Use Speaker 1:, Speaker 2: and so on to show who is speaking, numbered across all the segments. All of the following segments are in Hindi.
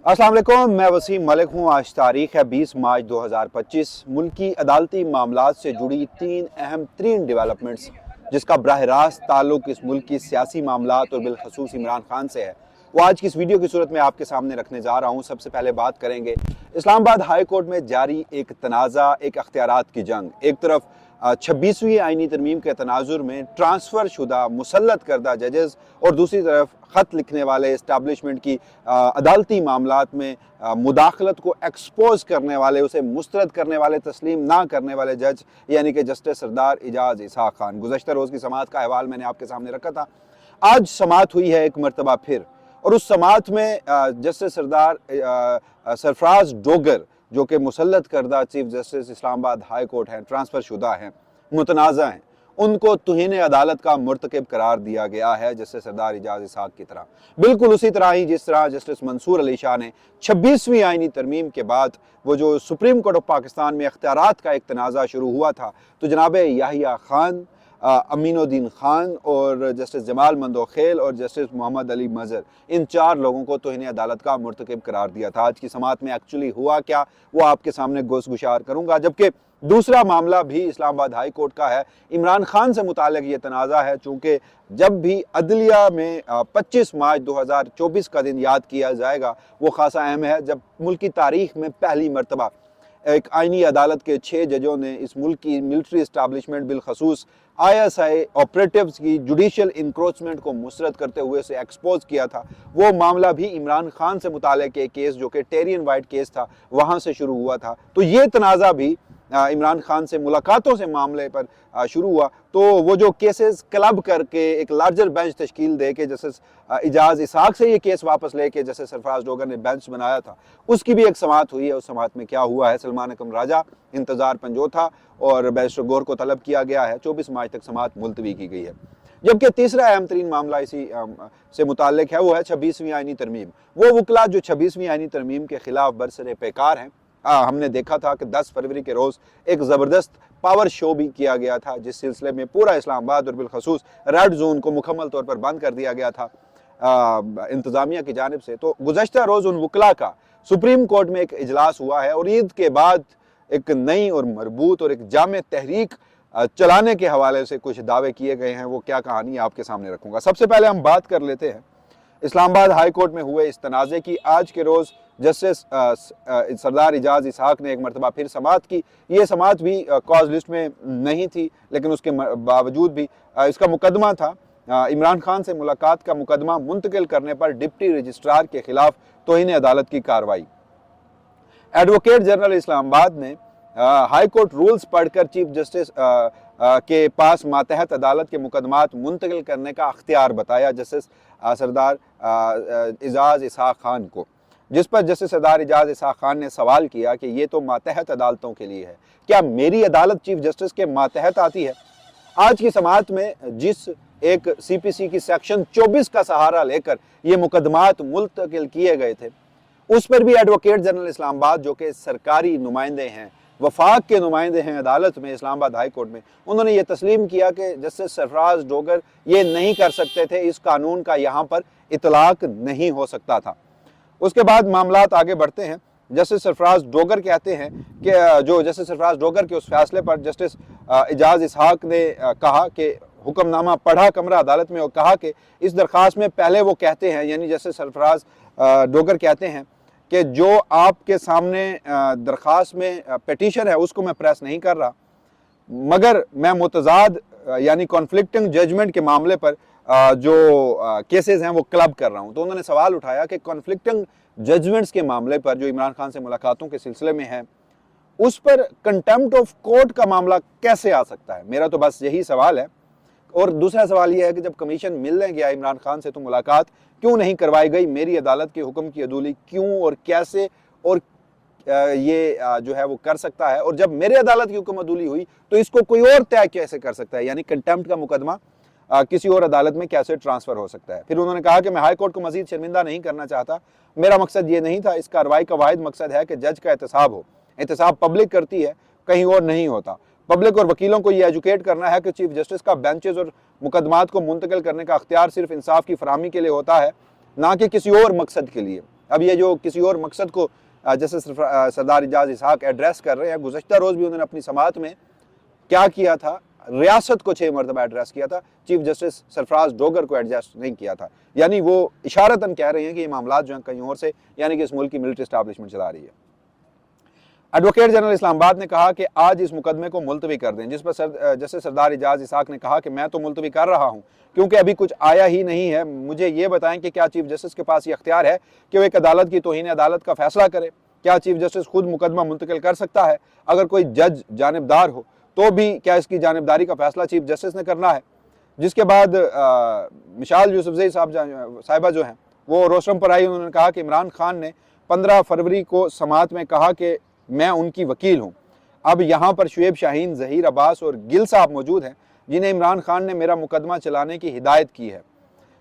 Speaker 1: अस्सलाम वालेकुम, मैं वसीम मलिक हूँ। आज तारीख है 20 मार्च 2025। मुल्क की अदालती मामलात से जुड़ी तीन अहम तरीन डेवलपमेंट्स जिसका बराह रास्त ताल्लुक इस मुल्क की सियासी मामलात और बिलखसूस इमरान खान से है, वो आज की इस वीडियो की सूरत में आपके सामने रखने जा रहा हूँ। सबसे पहले बात करेंगे इस्लामाबाद हाई कोर्ट में जारी एक तनाज़ा, एक अख्तियारात की जंग। एक तरफ 26वीं आइनी तरमीम के तनाजुर में ट्रांसफ़र शुदा मुसल्लत करदा जजेस और दूसरी तरफ ख़त लिखने वाले इस्टेब्लिशमेंट की अदालती मामलात में मुदाखलत को एक्सपोज करने वाले, उसे मुस्तरद करने वाले, तस्लीम ना करने वाले जज यानी कि जस्टिस सरदार इजाज़ इसहाक खान। गुज़श्ता रोज़ की समाअत का अहवाल मैंने आपके सामने रखा था। आज समाअत हुई है एक मरतबा फिर, और उस समाअत में जस्टिस सरदार सरफराज डोगर जो कि मुसल्लत करदा chief justice Islamabad high court हैं, ट्रांसफ़र शुदा हैं, मुतनाज़ा हैं, उनको तुहीन अदालत का मुर्तकिब करार दिया गया है जस्टिस सरदार इजाज़ इसहाक की तरह। बिल्कुल उसी तरह ही जिस तरह जस्टिस मंसूर अली शाह ने 26वीं आइनी तरमीम के बाद वो जो सुप्रीम कोर्ट ऑफ पाकिस्तान में अख्तियारात का एक तनाज़ा शुरू हुआ था, तो जनाब याहिया खान, अमीनुद्दीन खान और जस्टिस जमाल मंदोखेल और जस्टिस मोहम्मद अली मज़र, इन चार लोगों को तौहीन अदालत का मुर्तकिब करार दिया था। आज की समाअत में एक्चुअली हुआ क्या, वो आपके सामने गोश-गुशार करूँगा। जबकि दूसरा मामला भी इस्लामाबाद हाई कोर्ट का है। इमरान खान से मुताल्लिक़ ये तनाज़ा है, चूँकि जब भी अदलिया में 25 मार्च 2024 का दिन याद किया जाएगा, वो ख़ासा अहम है जब मुल्क की तारीख़ में पहली मरतबा एक आइनी अदालत के 6 जजों ने इस मुल्क की मिलिट्री इस्टेब्लिशमेंट बिलखसूस ISI ऑपरेटिव्स की जुडिशल इंक्रोचमेंट को मुस्तरद करते हुए उसे एक्सपोज किया था। वो मामला भी इमरान खान से मुताल्लिक़ एक केस जो कि टेरियन वाइट केस था, वहाँ से शुरू हुआ था। तो ये तनाज़ा भी इमरान खान से मुलाकातों से मामले पर शुरू हुआ। तो वो जो केसेस क्लब करके एक लार्जर बेंच तश्कील दे के जस्टिस इजाज़ इसहाक से ये केस वापस लेके जस्टिस सरफराज डोगर ने बेंच बनाया था, उसकी भी एक समाअत हुई है। उस समाअत में क्या हुआ है, सलमान अकरम राजा इंतज़ार पंजो था और बैरिस्टर गौर को तलब किया गया है। 24 मार्च तक समाअत मुलतवी की गई है। जबकि तीसरा अहम तरीन मामला इसी से मुताल्लिक़ है, वो है 26वीं आइनी तरमीम। वो वकला जो 26वीं आइनी तरमीम के खिलाफ बरसरे पैकार हैं। हमने देखा था कि 10 फरवरी के रोज़ एक ज़बरदस्त पावर शो भी किया गया था, जिस सिलसिले में पूरा इस्लामाबाद और बिलखसूस रेड जोन को मुकम्मल तौर पर बंद कर दिया गया था इंतज़ामिया की जानिब से। तो गुज़श्ता रोज़ उन वकला का सुप्रीम कोर्ट में एक इजलास हुआ है और ईद के बाद एक नई और मरबूत और एक जामे तहरीक चलाने के हवाले से कुछ दावे किए गए हैं। वो क्या कहानी आपके सामने रखूँगा। सबसे पहले हम बात कर लेते हैं इस्लामाबाद हाई कोर्ट में हुए इस तनाज़े की। आज के रोज़ जस्टिस सरदार इजाज़ इसहाक ने एक मरतबा फिर समाअत की। ये समाअत भी कॉज लिस्ट में नहीं थी, लेकिन उसके बावजूद भी इसका मुकदमा था इमरान खान से मुलाकात का मुकदमा मुंतकिल करने पर डिप्टी रजिस्ट्रार के खिलाफ तौहीन अदालत की कार्रवाई। एडवोकेट जनरल इस्लामाबाद ने हाई कोर्ट रूल्स पढ़कर चीफ जस्टिस के पास मातहत अदालत के मुकदमात मुंतकिल करने का अख्तियार बताया जस्टिस सरदार इजाज़ इसहाक खान को, जिस पर जस्टिस सरदार इजाज़ इसहाक खान ने सवाल किया कि ये तो मातहत अदालतों के लिए है, क्या मेरी अदालत चीफ जस्टिस के मातहत आती है? आज की समाअत में जिस एक CPC की सेक्शन 24 का सहारा लेकर ये मुकदमात मुंतकिल किए गए थे, उस पर भी एडवोकेट जनरल इस्लामाबाद जो कि सरकारी नुमाइंदे हैं, वफाक के नुमाइंदे हैं अदालत में, इस्लामाबाद हाई कोर्ट में, उन्होंने ये तस्लीम किया कि जस्टिस सरफराज डोगर ये नहीं कर सकते थे, इस कानून का यहाँ पर इतलाक नहीं हो सकता था। उसके बाद मामलात आगे बढ़ते हैं। जस्टिस सरफराज डोगर कहते हैं कि जो जस्टिस सरफराज डोगर के उस फैसले पर जस्टिस इजाज़ इसहाक ने कहा कि हुक्मनामा पढ़ा कमरा अदालत में और कहा कि इस दरख्वास्त में पहले वो कहते हैं, यानी जस्टिस सरफराज डोगर कहते हैं कि जो आपके सामने दरख्वास्त में पिटीशन है उसको मैं प्रेस नहीं कर रहा, मगर मैं मुतजाद यानी कॉन्फ्लिक्टिंग जजमेंट के मामले पर जो केसेस हैं वो क्लब कर रहा हूं। तो उन्होंने सवाल उठाया कि कॉन्फ्लिक्टिंग जजमेंट्स के मामले पर जो इमरान खान से मुलाकातों के सिलसिले में है, उस पर कंटेम्प्ट ऑफ कोर्ट का मामला कैसे आ सकता है? मेरा तो बस यही सवाल है। और दूसरा सवाल यह है कि जब कमीशन मिलने गया इमरान खान से तो मुलाकात क्यों नहीं करवाई गई? मेरी अदालत के हुक्म की अदूली क्यों और कैसे और ये जो है वो कर सकता है? और जब मेरे अदालत की हुक्म अदूली हुई तो इसको कोई और तय कैसे कर सकता है? यानी कंटेम्प्ट का मुकदमा किसी और अदालत में कैसे ट्रांसफ़र हो सकता है? फिर उन्होंने कहा कि मैं हाई कोर्ट को मजीद शर्मिंदा नहीं करना चाहता, मेरा मकसद ये नहीं था। इस कार्रवाई का वाहिद मकसद है कि जज का एहतसाब हो। एहतसाब पब्लिक करती है, कहीं और नहीं होता। पब्लिक और वकीलों को ये एजुकेट करना है कि चीफ जस्टिस का बेंचेस और मुकदमात को मुंतकिल करने का अख्तियार सिर्फ इंसाफ की फराहमी के लिए होता है, ना कि किसी और मकसद के लिए। अब ये जो किसी और मकसद को जैसे सरदार एजाज इसहाक एड्रेस कर रहे हैं, गुज़श्ता रोज़ भी उन्होंने अपनी समाअत में क्या किया था, रियासत को 6 मरतबा एड्रेस किया था, चीफ जस्टिस सरफराज डोगर को एडजस्ट नहीं किया था। यानी वो इशारतन कह रहे हैं कि ये मामला जो हैं कहीं और से, यानी कि इस मुल्क की मिलिट्री एस्टैब्लिशमेंट चला रही है। एडवोकेट जनरल इस्लामाबाद ने कहा कि आज इस मुकदमे को मुलतवी कर दें, जिस पर जैसे सरदार एजाज इसहाक ने कहा कि मैं तो मुलतवी कर रहा हूं क्योंकि अभी कुछ आया ही नहीं है। मुझे ये बताएं कि क्या चीफ जस्टिस के पास ये अख्तियार है कि वो एक अदालत की तौहीन अदालत का फैसला करे? क्या चीफ जस्टिस खुद मुकदमा मुंतकिल कर सकता है? अगर कोई जज जानिबदार हो तो भी क्या इसकी जानिबदारी का फैसला चीफ जस्टिस ने करना है? जिसके बाद मिसाल यूसुफजई साहिबा जो हैं वो रोस्टम पर आई, उन्होंने कहा कि इमरान खान ने 15 फरवरी को समाअत में कहा कि मैं उनकी वकील हूं। अब यहाँ पर शुएब शाहीन, ज़हीर अब्बास और गिल साहब मौजूद हैं जिन्हें इमरान खान ने मेरा मुकदमा चलाने की हिदायत की है।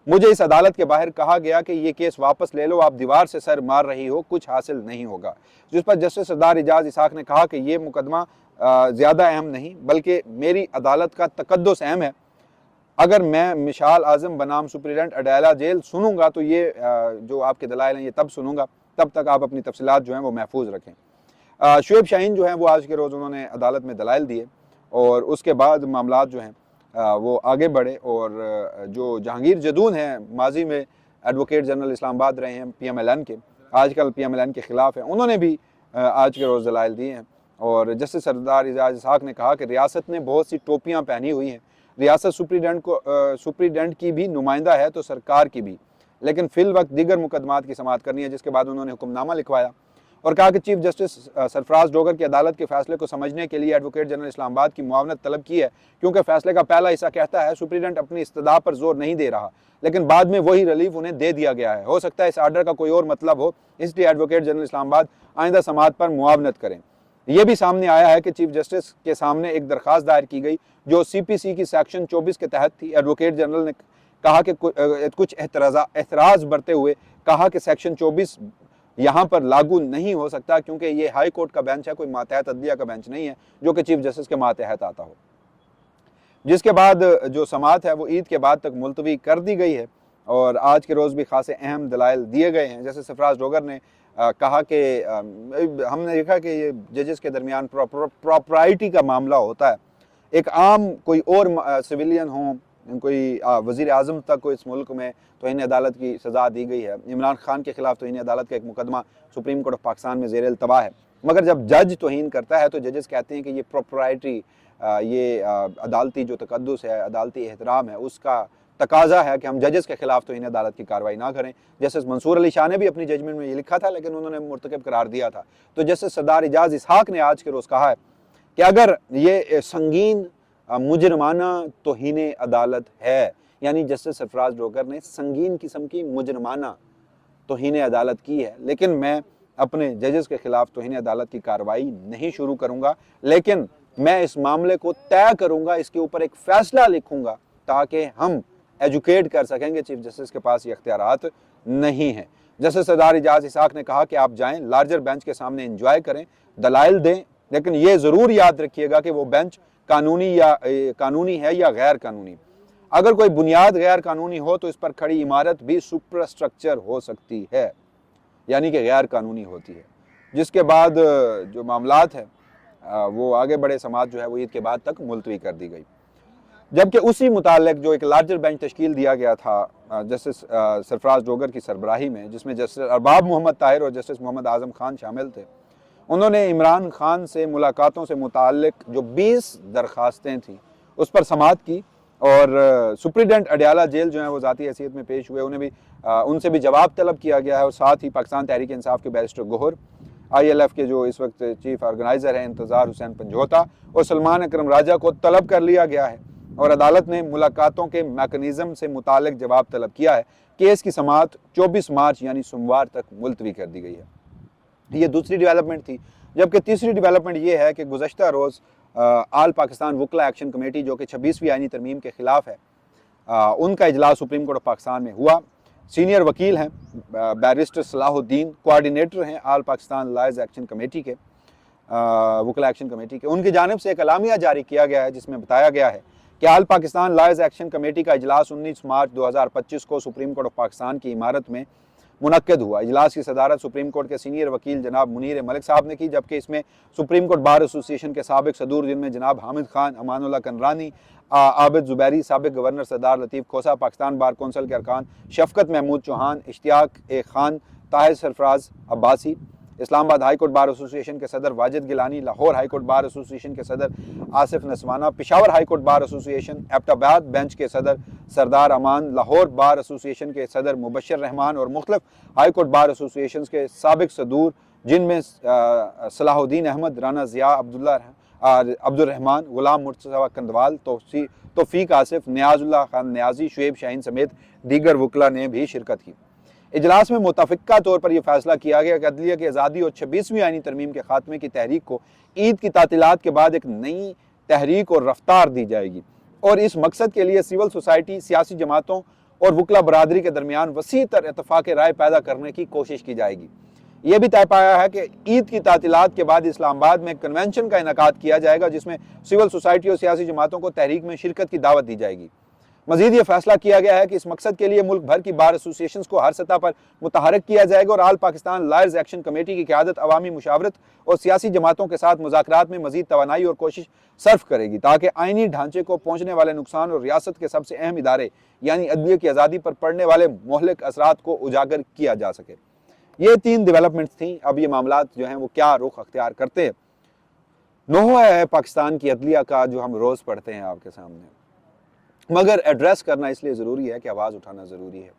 Speaker 1: मुझे इस अदालत के बाहर कहा गया कि ये केस वापस ले लो, आप दीवार से सर मार रही हो, कुछ हासिल नहीं होगा। जिस पर जस्टिस सरदार एजाज इसहाक ने कहा कि ये मुकदमा ज़्यादा अहम नहीं बल्कि मेरी अदालत का तकद्दुस अहम है। अगर मैं मिसाल आज़म बनाम सुप्रीडेंट अडाला जेल सुनूंगा तो ये जो आपके दलाइल हैं ये तब सुनूंगा, तब तक आप अपनी तफसीलात जो हैं वो महफूज रखें। शुएब शाहीन जो हैं वो आज के रोज़ उन्होंने अदालत में दलाइल दिए और उसके बाद मामलात जो हैं वो आगे बढ़े। और जो जहांगीर जदून हैं, माजी में एडवोकेट जनरल इस्लामाबाद रहे हैं PMLN के, आजकल PMLN के ख़िलाफ़ हैं, उन्होंने भी आज के रोज़ दलाइल दिए हैं। और जस्टिस सरदार एजाज इसहाक ने कहा कि रियासत ने बहुत सी टोपियाँ पहनी हुई हैं, रियासत सुप्रीडेंट की भी नुमाइंदा है तो सरकार की भी, लेकिन फ़िल वक्त दीगर मुकदमात की समाअत करनी है। जिसके बाद उन्होंने हुक्मनामा लिखवाया और कहा कि चीफ जस्टिस सरफराज डोगर की अदालत के फैसले को समझने के लिए एडवोकेट जनरल इस्लामाबाद की मुआवनत तलब की है, क्योंकि फैसले का पहला हिस्सा कहता है सुप्रीडेंट अपनी इस्तदा पर जोर नहीं दे रहा, लेकिन बाद में वही रिलीफ उन्हें दे दिया गया है। हो सकता है इस आर्डर का कोई और मतलब हो, इसलिए एडवोकेट जनरल इस्लामाबाद आइंदा समाअत पर मुआवनत करें। यह भी सामने आया है कि चीफ जस्टिस के सामने एक दरख्वास्त दायर की गई जो CPC की सेक्शन 24 के तहत थी। एडवोकेट जनरल ने कहा कि कुछ एतराज़ बरते हुए कहा कि सेक्शन 24 यहाँ पर लागू नहीं हो सकता क्योंकि ये हाई कोर्ट का बेंच है, कोई मातहत अदलिया का बेंच नहीं है जो कि चीफ जस्टिस के मातहत आता हो। जिसके बाद जो समाअत है वो ईद के बाद तक मुलतवी कर दी गई है और आज के रोज़ भी खासे अहम दलाइल दिए गए हैं। जैसे सरफराज डोगर ने कहा कि हमने देखा कि ये जजेस के दरमियान प्रॉपराइटी का मामला होता है। एक आम कोई और सिविलियन हो, कोई वज़ीर आज़म तक को इस मुल्क में तौहीन अदालत की सज़ा दी गई है। इमरान खान के ख़िलाफ़ तौहीन अदालत का एक मुकदमा सुप्रीम कोर्ट ऑफ पाकिस्तान में ज़ेर अल्तवा है, मगर जब जज तौहीन करता है तो जजेस कहते हैं कि ये प्रॉपराइटी, ये अदालती जो तकद्दुस है, अदालती एहतराम है, उसका तकाजा है कि हम जजेस के ख़िलाफ़ तौहीन अदालत की कार्रवाई ना करें। जस्टिस मंसूर अली शाह ने भी अपनी जजमेंट में ये लिखा था, लेकिन उन्होंने मुर्तकब करार दिया था। तो जस्टिस सरदार एजाज इसहाक ने आज के रोज़ कहा है कि अगर ये संगीन मुजरमाना तौहीन अदालत है, यानी जस्टिस सरफराज डोगर ने संगीन किस्म की मुजरमाना तौहीन अदालत की है, लेकिन मैं अपने जजेस के ख़िलाफ़ तौहीन अदालत की कार्रवाई नहीं शुरू करूँगा, लेकिन मैं इस मामले को तय करूँगा, इसके ऊपर एक फ़ैसला लिखूँगा ताकि हम एजुकेट कर सकेंगे। चीफ जस्टिस के पास ये अख्तियारात नहीं हैं। जस्टिस सरदार एजाज इसहाक ने कहा कि आप जाएँ, लार्जर बेंच के सामने इंजॉय करें, दलाइल दें, लेकिन ये ज़रूर याद रखिएगा कि वो बेंच कानूनी है या गैर कानूनी। अगर कोई बुनियाद गैर कानूनी हो तो इस पर खड़ी इमारत भी सुपर स्ट्रक्चर हो सकती है, यानी कि गैर कानूनी होती है। जिसके बाद जो मामलात है वो आगे बढ़े, समाअत जो है वो ईद के बाद तक मुलतवी कर दी गई। जबकि उसी मुतालिक जो एक लार्जर बेंच तश्कील दिया गया था जस्टिस सरफराज डोगर की सरबराही में, जिसमें जस्टिस अरबाब मोहम्मद ताहिर और जस्टिस मोहम्मद आज़म खान शामिल थे, उन्होंने इमरान खान से मुलाकातों से मुताल्लिक जो 20 दरख्वास्तें थीं उस पर समाअत की और सुप्रीडेंट अडाला जेल जो है वो ज़ाती हैसियत में पेश हुए, उन्हें भी उनसे भी जवाब तलब किया गया है। और साथ ही पाकिस्तान तहरीक इंसाफ के बैरिस्टर गोहर, ILF के जो इस वक्त चीफ ऑर्गेनाइज़र हैं इंतज़ार हुसैन पंजोता और सलमान अकरम राजा को तलब कर लिया गया है और अदालत ने मुलाकातों के मैकेनिज़्म से मुताल्लिक जवाब तलब किया है। केस की समाअत 24 मार्च यानी सोमवार तक मुलतवी कर दी गई है। ये दूसरी डेवलपमेंट थी। जबकि तीसरी डेवलपमेंट ये है कि गुज़श्ता रोज़ आल पाकिस्तान वकला एक्शन कमेटी जो कि 26वीं आईनी तरमीम के ख़िलाफ़ है, उनका इजलास सुप्रीम कोर्ट ऑफ पाकिस्तान में हुआ। सीनियर वकील हैं बैरिस्टर सलाहुद्दीन, कोऑर्डिनेटर हैं आल पाकिस्तान लॉयर्स एक्शन कमेटी के, वकला एक्शन कमेटी के। उनकी जानिब से एक अलामिया जारी किया गया है जिसमें बताया गया है कि आल पाकिस्तान लॉयर्स एक्शन कमेटी का इजलास 19 मार्च 2025 को सुप्रीम कोर्ट ऑफ पाकिस्तान की इमारत में मुनक्किद हुआ। इजलास की सदारत सुप्रीम कोर्ट के सीनियर वकील जनाब मुनीर मलिक साहब ने की, जबकि इसमें सुप्रीम कोर्ट बार एसोसिएशन के साबिक सदूर जिनमें जनाब हामिद खान, अमानुल्लाह कनरानी, आबिद जुबैरी, साबिक governor Sardar Latif Khosa, Pakistan bar council के अरकान Shafqat Mahmood Chauhan, Ishtiaq A Khan, Tahir Sarfraz Abbasi, Islamabad high court bar association के सदर Wajid Gilani, Lahore high court bar association के सदर Asif Naswana, Peshawar high court bar association Abbottabad bench के सदर सरदार अमान, लाहौर बार एसोसिएशन के सदर मुबशर रहमान और मुख्तलिफ हाई कोर्ट बार एसोसिएशन के साबिक सदूर जिनमें सलाहुद्दीन अहमद, राना ज़िया, अब्दुलरहमान, गुलाम मुर्तज़ा कंदवाल, तौफीक आसिफ, नियाजुल्लाह खान न्याजी, शुएब शाहीन समेत दीगर वकला ने भी शिरकत की। इजलास में मुतफ़िक़ा तौर पर यह फैसला किया गया कि अदलिया की आज़ादी और 26वीं आईनी तरमीम के खात्मे की तहरीक को ईद की तातीलात के बाद एक नई तहरीक और रफ्तार दी जाएगी और इस मकसद के लिए सिविल सोसाइटी, सियासी जमातों और वकला बरादरी के दरमियान वसी तर इत्तफ़ाक़ राय पैदा करने की कोशिश की जाएगी। यह भी तय पाया है कि ईद की तातीलात के बाद इस्लामाबाद में कन्वेंशन का इनेकाद किया जाएगा जिसमें सिविल सोसाइटी और सियासी जमातों को तहरीक में शिरकत की दावत दी जाएगी। मजीद ये फैसला किया गया है कि इस मकसद के लिए मुल्क भर की बार एसोसिएशन को हर सतह पर मुतहरक किया जाएगा और आल पाकिस्तान लायर्स एक्शन कमेटी की क़यादत अवामी मुशावरत और सियासी जमातों के साथ मुज़ाकरात में मजीद तवानाई और कोशिश सर्फ करेगी ताकि आइनी ढांचे को पहुँचने वाले नुकसान और रियासत के सबसे अहम इदारे यानी अदलिया की आज़ादी पर पड़ने वाले मोहलिक असरात को उजागर किया जा सके। ये 3 डेवलपमेंट्स थी। अब ये मामला जो हैं वो क्या रुख अख्तियार करते हैं, नोहा है पाकिस्तान की अदलिया का जो हम रोज़ पढ़ते हैं आपके सामने, मगर एड्रेस करना इसलिए ज़रूरी है कि आवाज़ उठाना ज़रूरी है।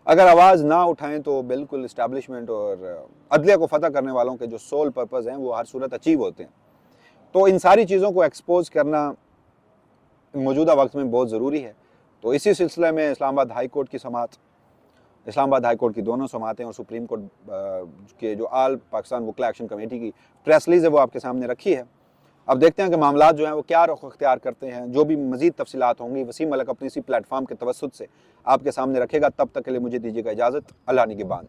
Speaker 1: अगर आवाज़ ना उठाएं तो बिल्कुल इस्टेब्लिशमेंट और अदलिया को फ़तह करने वालों के जो सोल पर्पज़ हैं वो हर सूरत अचीव होते हैं। तो इन सारी चीज़ों को एक्सपोज करना मौजूदा वक्त में बहुत ज़रूरी है। तो इसी सिलसिले में इस्लामाबाद हाई कोर्ट की समात, इस्लामाबाद हाई कोर्ट की दोनों समातें और सुप्रीम कोर्ट के जो आल पाकिस्तान वकला एक्शन कमेटी की प्रेस रिलीज़ है वो आपके सामने रखी है। अब देखते हैं कि मामला जो हैं वो क्या रुख अख्तियार करते हैं। जो भी मज़ीद तफसीलात होंगी वसीम मलिक अपनी इसी प्लेटफॉर्म के तवस्सुत से आपके सामने रखेगा। तब तक के लिए मुझे दीजिएगा इजाज़त। अल्लाह निगहबान।